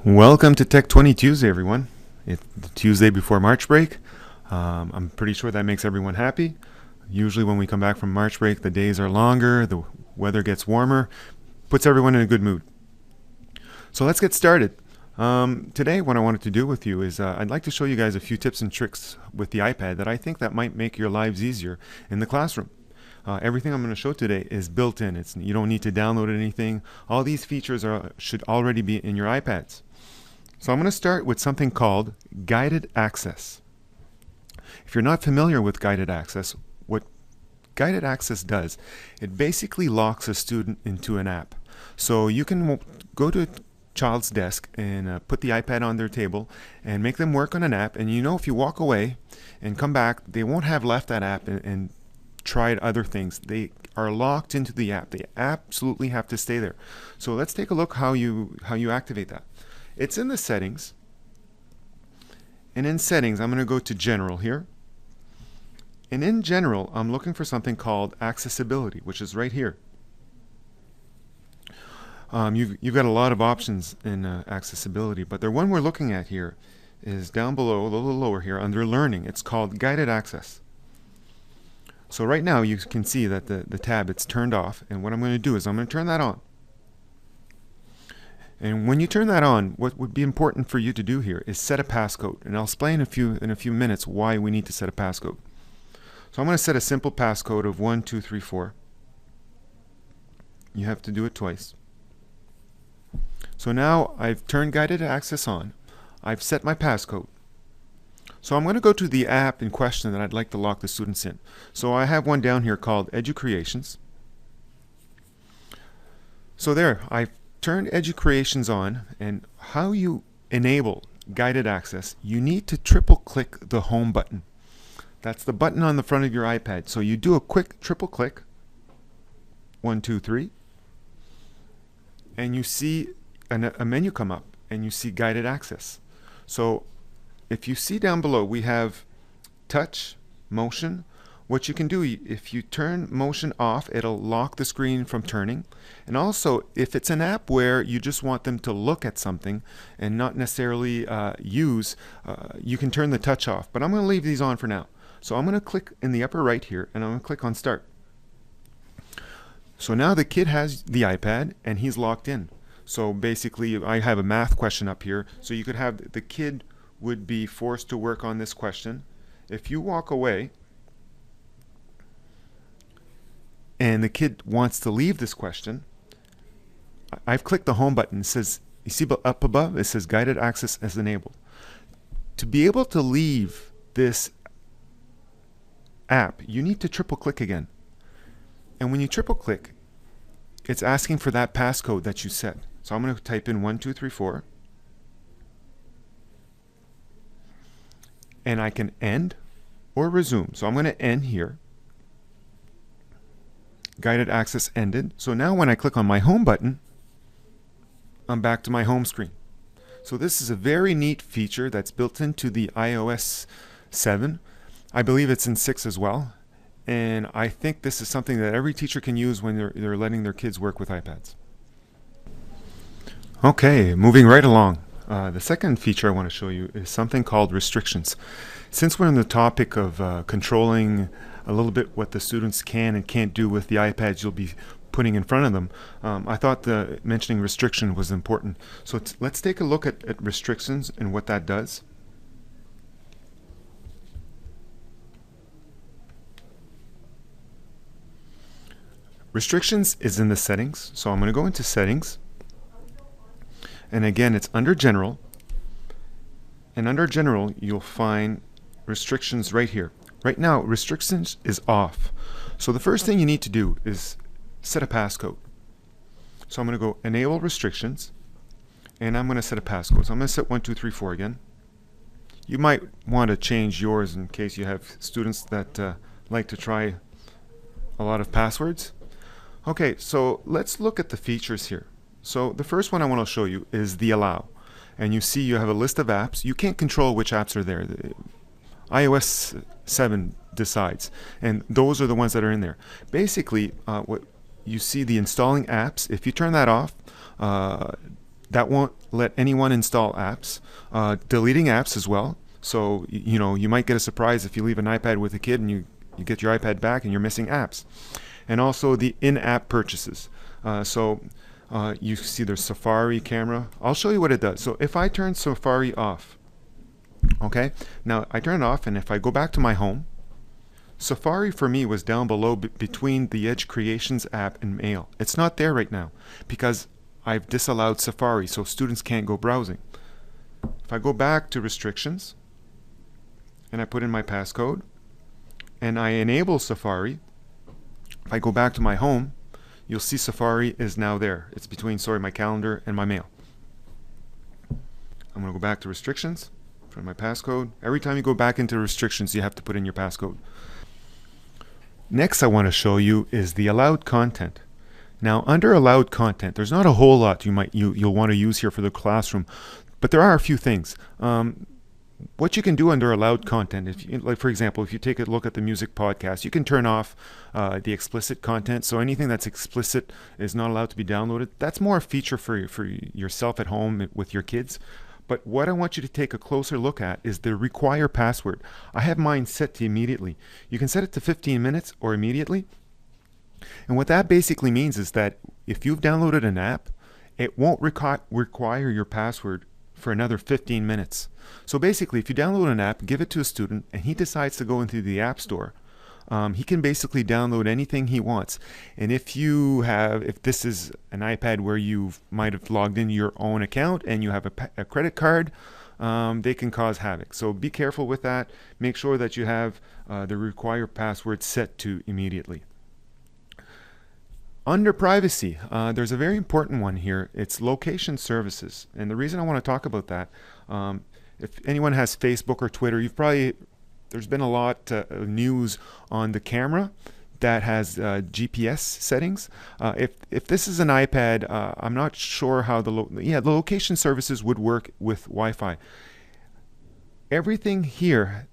Welcome to Tech 20 Tuesday, everyone. It's the Tuesday before March break. I'm pretty sure that makes everyone happy. Usually when we come back from March break, the days are longer, the weather gets warmer, puts everyone in a good mood. So let's get started. Today what I wanted to do with you is I'd like to show you guys a few tips and tricks with the iPad that I think that might make your lives easier in the classroom. Everything I'm going to show today is built in. You don't need to download anything. All these features should already be in your iPads. So I'm going to start with something called guided access. If you're not familiar with guided access, what guided access does, it basically locks a student into an app. So you can go to a child's desk and put the iPad on their table and make them work on an app, and if you walk away and come back, they won't have left that app and tried other things. They are locked into the app. They absolutely have to stay there. So let's take a look how you activate that. It's in the settings, and in settings I'm going to go to general here, and in general I'm looking for something called accessibility, which is right here. You've got a lot of options in accessibility, but the one we're looking at here is down below, a little lower here under learning. It's called guided access. So right now you can see that the tab, it's turned off, and what I'm going to do is I'm going to turn that on. And when you turn that on, what would be important for you to do here is set a passcode. And I'll explain in a few minutes why we need to set a passcode. So I'm going to set a simple passcode of 1234. You have to do it twice. So now I've turned guided access on. I've set my passcode. So I'm going to go to the app in question that I'd like to lock the students in. So I have one down here called EduCreations. So there, I've turned EduCreations on, and how you enable guided access, you need to triple click the home button. That's the button on the front of your iPad. So you do a quick triple click, 1, 2, 3, and you see a menu come up, and you see guided access. So if you see down below, we have touch, motion. What you can do, if you turn motion off, it'll lock the screen from turning. And also, if it's an app where you just want them to look at something and not necessarily use, you can turn the touch off. But I'm going to leave these on for now. So I'm going to click in the upper right here, and I'm going to click on Start. So now the kid has the iPad, and he's locked in. So basically, I have a math question up here. So you could have the kid would be forced to work on this question. If you walk away, and the kid wants to leave this question, I've clicked the home button. It says, you see up above, it says guided access as enabled. To be able to leave this app, you need to triple click again. And when you triple click, it's asking for that passcode that you set. So I'm going to type in 1234, and I can end or resume. So I'm going to end here. Guided access ended. So now when I click on my home button, I'm back to my home screen. So this is a very neat feature that's built into the iOS 7. I believe it's in 6 as well. And I think this is something that every teacher can use when they're letting their kids work with iPads. Okay, moving right along. The second feature I want to show you is something called restrictions. Since we're on the topic of controlling a little bit what the students can and can't do with the iPads you'll be putting in front of them, I thought mentioning restriction was important. So let's take a look at restrictions and what that does. Restrictions is in the settings. So I'm going to go into settings. And again, it's under general. And under general, you'll find restrictions right here. Right now, restrictions is off. So the first thing you need to do is set a passcode. So I'm going to go enable restrictions, and I'm going to set a passcode. So I'm going to set 1234 again. You might want to change yours in case you have students that like to try a lot of passwords. Okay, so let's look at the features here. So the first one I want to show you is the allow. And you see you have a list of apps. You can't control which apps are there. iOS 7 decides, and those are the ones that are in there. Basically, what you see, the installing apps, if you turn that off, that won't let anyone install apps. Deleting apps as well. So you might get a surprise if you leave an iPad with a kid and you get your iPad back and you're missing apps. And also the in-app purchases. You see there's Safari camera. I'll show you what it does. So if I turn Safari off, okay, now I turn it off, and if I go back to my home, Safari for me was down below between the Edge Creations app and Mail. It's not there right now because I've disallowed Safari, so students can't go browsing. If I go back to restrictions and I put in my passcode and I enable Safari, if I go back to my home, you'll see Safari is now there. It's between, my calendar and my mail. I'm going to go back to restrictions, put in my passcode. Every time you go back into restrictions, you have to put in your passcode. Next I want to show you is the allowed content. Now under allowed content, there's not a whole lot you'll want to use here for the classroom, but there are a few things. What you can do under allowed content, like for example, if you take a look at the music podcast, you can turn off the explicit content. So anything that's explicit is not allowed to be downloaded. That's more a feature for yourself at home with your kids. But what I want you to take a closer look at is the require password. I have mine set to immediately. You can set it to 15 minutes or immediately. And what that basically means is that if you've downloaded an app, it won't require your password for another 15 minutes. So basically, if you download an app, give it to a student, and he decides to go into the App Store, he can basically download anything he wants. And if this is an iPad where you might have logged into your own account and you have a credit card, they can cause havoc. So be careful with that. Make sure that you have the require password set to immediately. Under privacy, there's a very important one here. It's location services. And the reason I want to talk about that, if anyone has Facebook or Twitter, there's been a lot of news on the camera that has GPS settings. If this is an iPad, I'm not sure how the location services would work with Wi-Fi. Everything here,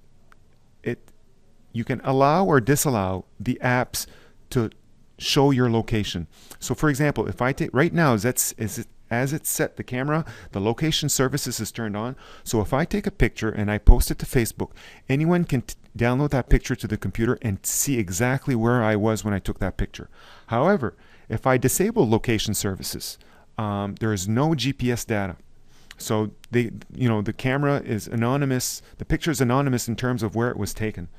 you can allow or disallow the apps to show your location. So for example, if I take right now, as it's set, the camera, the location services is turned on. So if I take a picture and I post it to Facebook, anyone can download that picture to the computer and see exactly where I was when I took that picture. However, if I disable location services, there is no GPS data. So the camera is anonymous, the picture is anonymous in terms of where it was taken.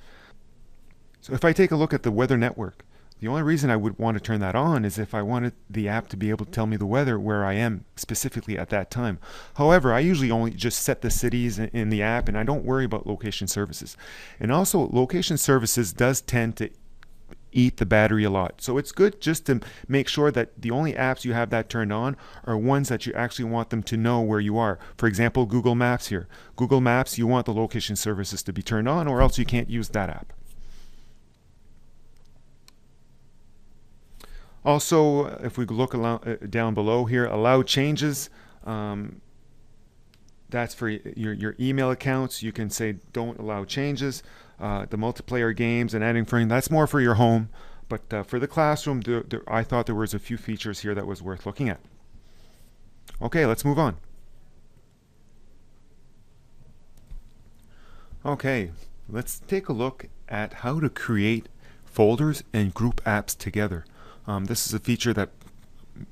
So if I take a look at the weather network, the only reason I would want to turn that on is if I wanted the app to be able to tell me the weather where I am specifically at that time. However, I usually only just set the cities in the app and I don't worry about location services. And also, location services does tend to eat the battery a lot. So it's good just to make sure that the only apps you have that turned on are ones that you actually want them to know where you are. For example, Google Maps here. Google Maps, you want the location services to be turned on or else you can't use that app. Also, if we look down below here, allow changes. That's for your email accounts. You can say don't allow changes. The multiplayer games and adding frame, that's more for your home. But for the classroom, I thought there was a few features here that was worth looking at. Okay, let's move on. Okay, let's take a look at how to create folders and group apps together. This is a feature that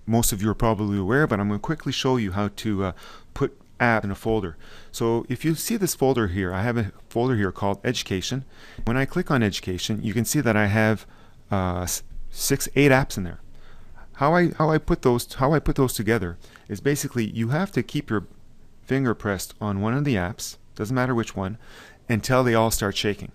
most of you are probably aware of, but I'm going to quickly show you how to put app in a folder. So if you see this folder here, I have a folder here called Education. When I click on Education, you can see that I have 8 apps in there. How I put those together is basically you have to keep your finger pressed on one of the apps, doesn't matter which one, until they all start shaking.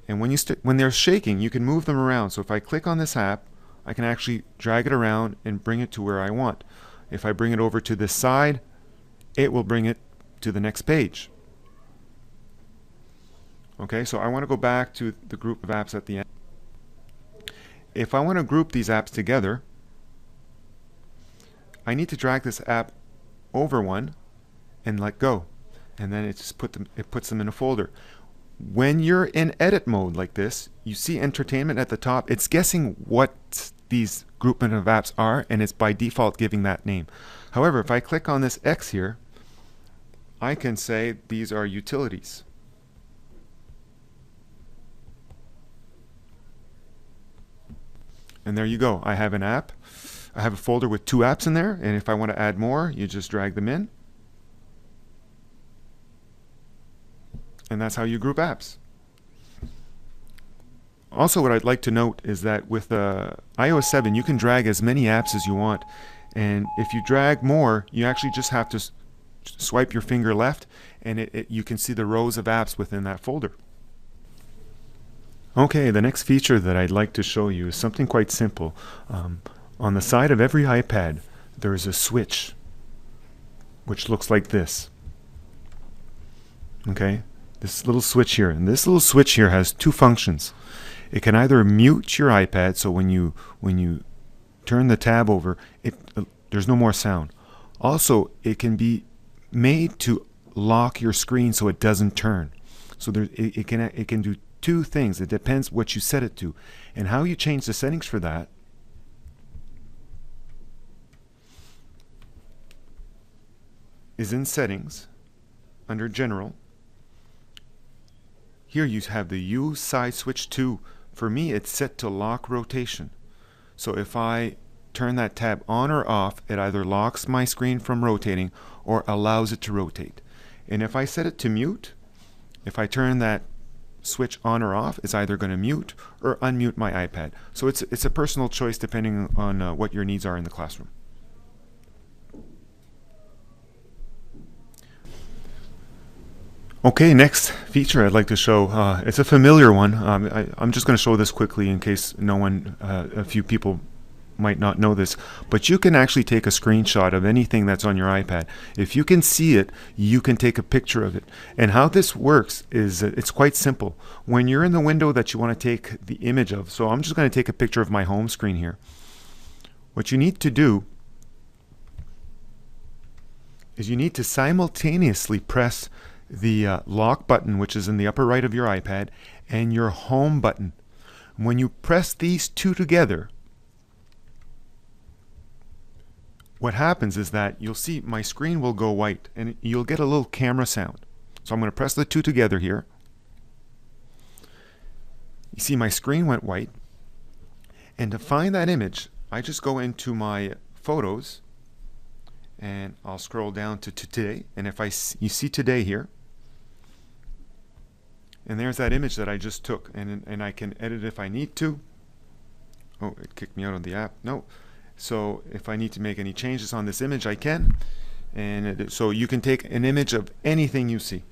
And when they're shaking, you can move them around. So if I click on this app, I can actually drag it around and bring it to where I want. If I bring it over to this side, it will bring it to the next page. Okay, so I want to go back to the group of apps at the end. If I want to group these apps together, I need to drag this app over one and let go. And then it puts them in a folder. When you're in edit mode like this, you see entertainment at the top. It's guessing what these groupment of apps are, and it's by default giving that name. However, if I click on this X here, I can say these are utilities. And there you go. I have an app. I have a folder with 2 apps in there, and if I want to add more, you just drag them in. And that's how you group apps. Also, what I'd like to note is that with iOS 7, you can drag as many apps as you want. And if you drag more, you actually just have to swipe your finger left, and you can see the rows of apps within that folder. Okay, the next feature that I'd like to show you is something quite simple. On the side of every iPad, there is a switch, which looks like this. Okay, this little switch here. And this little switch here has 2 functions. It can either mute your iPad, so when you turn the tab over, there's no more sound. Also, it can be made to lock your screen so it doesn't turn. So it can do 2 things. It depends what you set it to. And how you change the settings for that is in Settings, under General. Here you have the U side switch 2. For me, it's set to lock rotation. So if I turn that tab on or off, it either locks my screen from rotating or allows it to rotate. And if I set it to mute, if I turn that switch on or off, it's either going to mute or unmute my iPad. So it's a personal choice depending on what your needs are in the classroom. Okay, next feature I'd like to show, it's a familiar one. I'm just going to show this quickly in case a few people might not know this, but you can actually take a screenshot of anything that's on your iPad. If you can see it, you can take a picture of it. And how this works is it's quite simple. When you're in the window that you want to take the image of, so I'm just going to take a picture of my home screen here. What you need to do is you need to simultaneously press the lock button, which is in the upper right of your iPad, and your home button. When you press these 2 together, what happens is that you'll see my screen will go white and you'll get a little camera sound. So I'm going to press the 2 together here. You see my screen went white. And to find that image, I just go into my photos and I'll scroll down to today. And if you see today here, and there's that image that I just took, and I can edit if I need to. Oh, it kicked me out of the app. No. So if I need to make any changes on this image, I can. And so you can take an image of anything you see.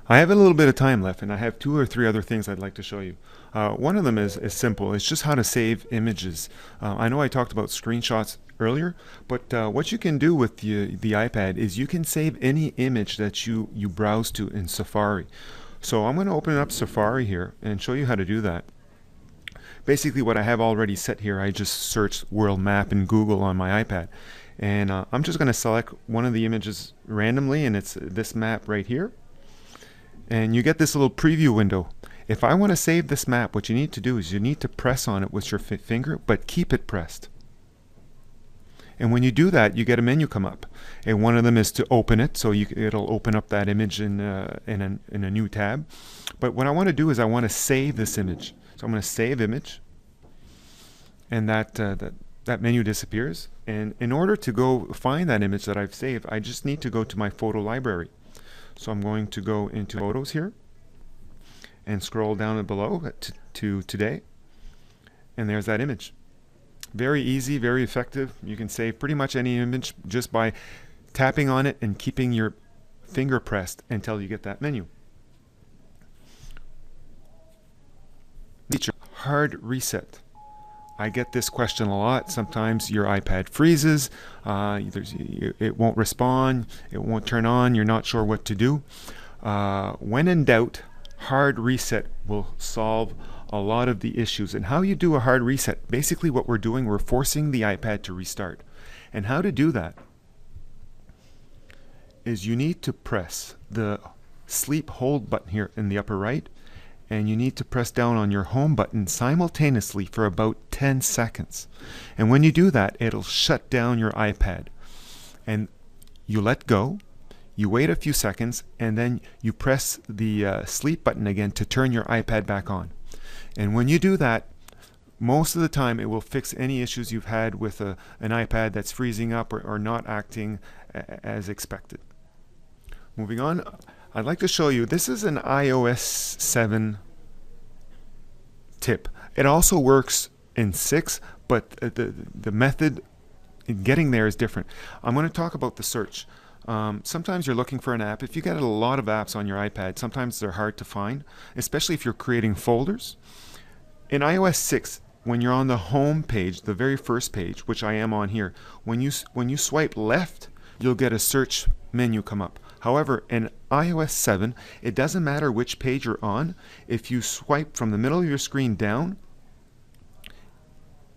I have a little bit of time left, and I have 2 or 3 other things I'd like to show you. One of them is simple. It's just how to save images. I know I talked about screenshots earlier, but what you can do with the iPad is you can save any image that you browse to in Safari. So I'm going to open up Safari here and show you how to do that. Basically what I have already set here, I just searched world map in Google on my iPad. And I'm just going to select one of the images randomly, and it's this map right here. And you get this little preview window. If I want to save this map, what you need to do is you need to press on it with your finger, but keep it pressed. And when you do that, you get a menu come up. And one of them is to open it, so it'll open up that image in a new tab. But what I want to do is I want to save this image. So I'm going to save image, and that menu disappears. And in order to go find that image that I've saved, I just need to go to my photo library. So I'm going to go into Photos here and scroll down below to Today, and there's that image. Very easy, very effective. You can save pretty much any image just by tapping on it and keeping your finger pressed until you get that menu. Feature, hard reset. I get this question a lot. Sometimes your iPad freezes, it won't respond, it won't turn on, you're not sure what to do. When in doubt, hard reset will solve a lot of the issues. And how you do a hard reset, basically what we're doing, we're forcing the iPad to restart. And how to do that is you need to press the sleep hold button here in the upper right, and you need to press down on your home button simultaneously for about 10 seconds. And when you do that, it'll shut down your iPad. And you let go, you wait a few seconds, and then you press the sleep button again to turn your iPad back on. And when you do that, most of the time it will fix any issues you've had with an iPad that's freezing up or not acting as expected. Moving on, I'd like to show you, this is an iOS 7 tip. It also works in 6, but the method in getting there is different. I'm going to talk about the search. Sometimes you're looking for an app. If you get a lot of apps on your iPad, sometimes they're hard to find, especially if you're creating folders. In iOS 6, when you're on the home page, the very first page, which I am on here, when you swipe left, you'll get a search menu come up. However, in iOS 7, it doesn't matter which page you're on. If you swipe from the middle of your screen down,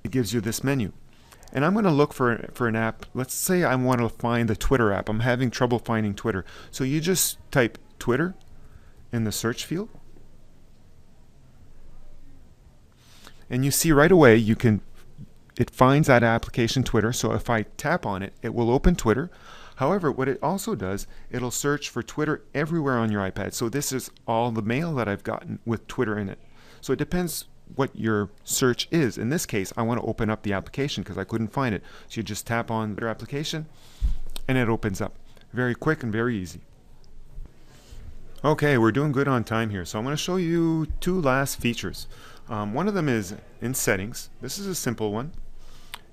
it gives you this menu. And I'm going to look for an app. Let's say I want to find the Twitter app. I'm having trouble finding Twitter. So you just type Twitter in the search field. And you see right away it finds that application Twitter. So if I tap on it, it will open Twitter. However, what it also does, it'll search for Twitter everywhere on your iPad. So this is all the mail that I've gotten with Twitter in it. So it depends what your search is. In this case, I want to open up the application because I couldn't find it. So you just tap on your application and it opens up. Very quick and very easy. Okay, we're doing good on time here. So I'm going to show you two last features. One of them is in settings. This is a simple one.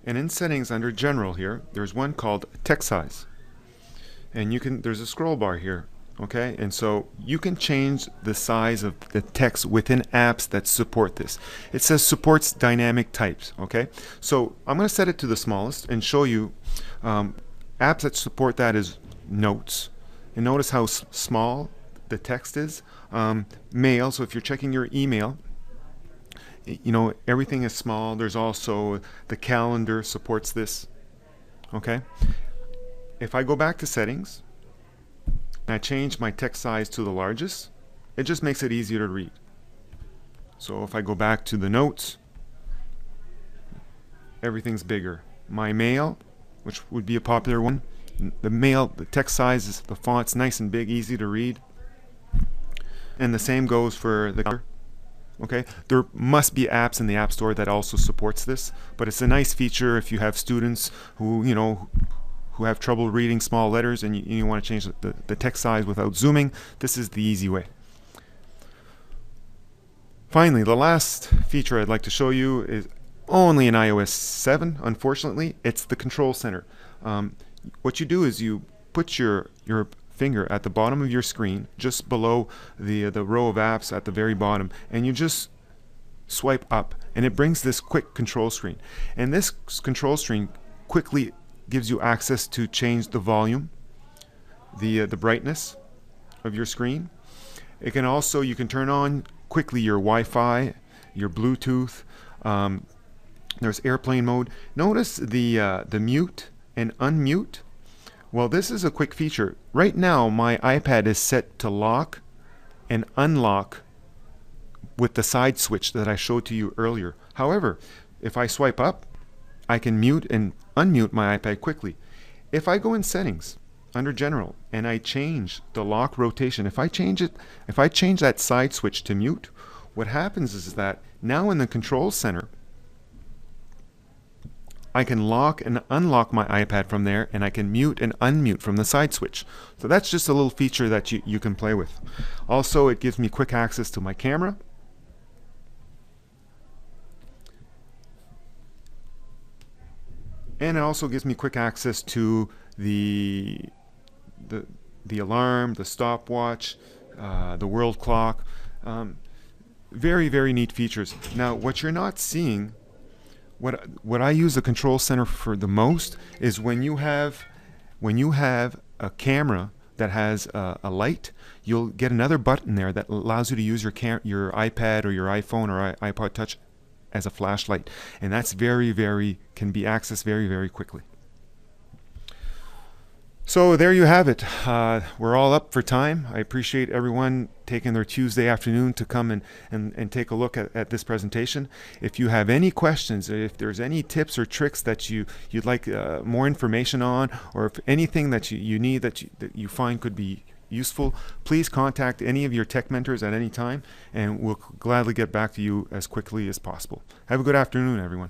And in settings under general here, there's one called text size. And there's a scroll bar here. Okay, and so you can change the size of the text within apps that support this. It says supports dynamic types. Okay, so I'm going to set it to the smallest and show you apps that support that is Notes. And notice how small the text is. Mail, so if you're checking your email, everything is small. There's also the calendar supports this. Okay, if I go back to settings, I change my text size to the largest, it just makes it easier to read. So if I go back to the Notes, everything's bigger. My mail, which would be a popular one, the text size is, the font's nice and big, easy to read. And the same goes for the calendar. Okay, there must be apps in the App Store that also supports this, but it's a nice feature if you have students who have trouble reading small letters and you want to change the text size without zooming. This is the easy way. Finally, the last feature I'd like to show you is only in iOS 7, unfortunately. It's the control center. What you do is you put your finger at the bottom of your screen, just below the row of apps at the very bottom, and you just swipe up, and it brings this quick control screen. And this control screen quickly gives you access to change the volume, the brightness of your screen. It can also, you can turn on quickly your Wi-Fi, your Bluetooth. There's airplane mode. Notice the mute and unmute. Well, this is a quick feature. Right now, my iPad is set to lock and unlock with the side switch that I showed to you earlier. However, if I swipe up, I can mute and unmute my iPad quickly. If I go in settings under general and I change the lock rotation, if I change that side switch to mute, what happens is that now in the control center, I can lock and unlock my iPad from there, and I can mute and unmute from the side switch. So that's just a little feature that you can play with. Also, it gives me quick access to my camera. And it also gives me quick access to the alarm, the stopwatch, the world clock. Very, very neat features. Now, what you're not seeing, what I use the control center for the most is when you have a camera that has a light, you'll get another button there that allows you to use your iPad or your iPhone or iPod Touch as a flashlight, and that's can be accessed very, very quickly. So there you have it. We're all up for time. I appreciate everyone taking their Tuesday afternoon to come and take a look at this presentation. If you have any questions, if there's any tips or tricks that you'd like more information on, or if anything that you need that you find could be useful, please contact any of your tech mentors at any time, and we'll gladly get back to you as quickly as possible. Have a good afternoon, everyone.